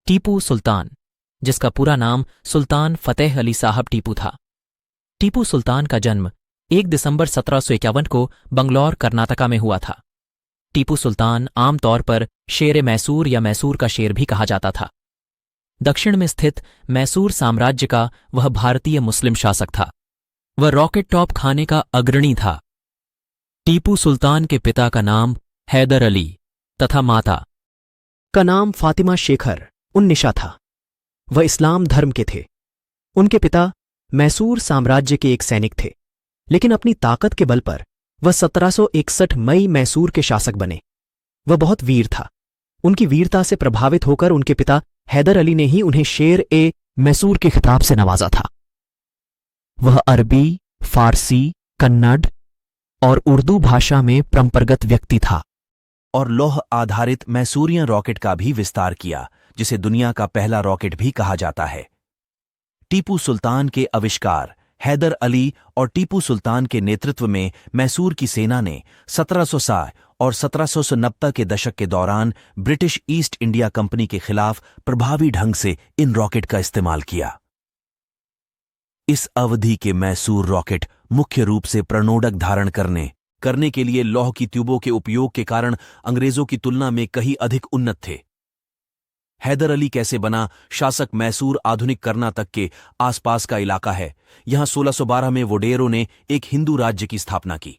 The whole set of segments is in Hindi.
टीपू सुल्तान, जिसका पूरा नाम सुल्तान फतेह अली साहब टीपू था। टीपू सुल्तान का जन्म 1 दिसंबर 1751 को बंगलौर, कर्नाटका में हुआ था। टीपू सुल्तान आमतौर पर शेर मैसूर या मैसूर का शेर भी कहा जाता था। दक्षिण में स्थित मैसूर साम्राज्य का वह भारतीय मुस्लिम शासक था। वह रॉकेट टॉप खाने का अग्रणी था। टीपू सुल्तान के पिता का नाम हैदर अली तथा माता का नाम फातिमा शेखर उन्निशा था। वह इस्लाम धर्म के थे। उनके पिता मैसूर साम्राज्य के एक सैनिक थे, लेकिन अपनी ताकत के बल पर वह 1761 मई मैसूर के शासक बने। वह बहुत वीर था। उनकी वीरता से प्रभावित होकर उनके पिता हैदर अली ने ही उन्हें शेर ए मैसूर के खिताब से नवाजा था। वह अरबी, फारसी, कन्नड़ और उर्दू भाषा में परंपरागत व्यक्ति था और लौह आधारित मैसूरियन रॉकेट का भी विस्तार किया, जिसे दुनिया का पहला रॉकेट भी कहा जाता है। टीपू सुल्तान के आविष्कार हैदर अली और टीपू सुल्तान के नेतृत्व में मैसूर की सेना ने 1760 और 1790 के दशक के दौरान ब्रिटिश ईस्ट इंडिया कंपनी के खिलाफ प्रभावी ढंग से इन रॉकेट का इस्तेमाल किया। इस अवधि के मैसूर रॉकेट मुख्य रूप से प्रणोदक धारण करने के लिए लौह की ट्यूबों के उपयोग के कारण अंग्रेजों की तुलना में कहीं अधिक उन्नत थे। हैदर अली कैसे बना शासक मैसूर आधुनिक कर्नाटक के आसपास का इलाका है। यहां 1612 में वोडेयरों ने एक हिंदू राज्य की स्थापना की।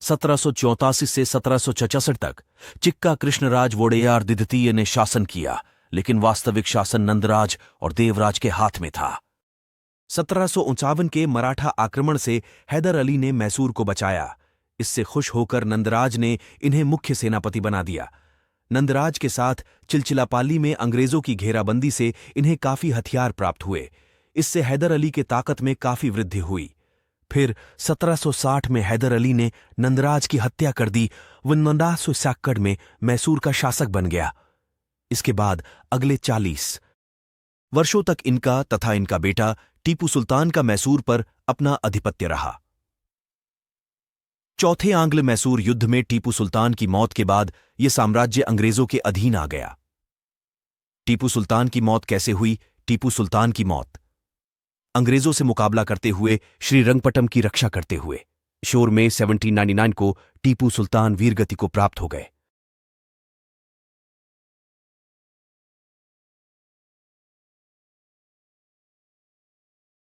1784 से 1766 तक चिक्का कृष्णराज वोडेयार द्वितीय ने शासन किया, लेकिन वास्तविक शासन नंदराज और देवराज के हाथ में था। 1759 के मराठा आक्रमण से हैदर अली ने मैसूर को बचाया। इससे खुश होकर नंदराज ने इन्हें मुख्य सेनापति बना दिया। नंदराज के साथ चिलचिलापाली में अंग्रेजों की घेराबंदी से इन्हें काफी हथियार प्राप्त हुए। इससे हैदर अली के ताकत में काफी वृद्धि हुई। फिर 1760 में हैदर अली ने नंदराज की हत्या कर दी। वह 1961 में मैसूर का शासक बन गया। इसके बाद अगले 40 वर्षों तक इनका तथा इनका बेटा टीपू सुल्तान का मैसूर पर अपना आधिपत्य रहा। चौथे आंग्ल मैसूर युद्ध में टीपू सुल्तान की मौत के बाद यह साम्राज्य अंग्रेजों के अधीन आ गया। टीपू सुल्तान की मौत कैसे हुई? टीपू सुल्तान की मौत अंग्रेजों से मुकाबला करते हुए, श्रीरंगपट्टम की रक्षा करते हुए। शोर में 1799 को टीपू सुल्तान वीरगति को प्राप्त हो गए।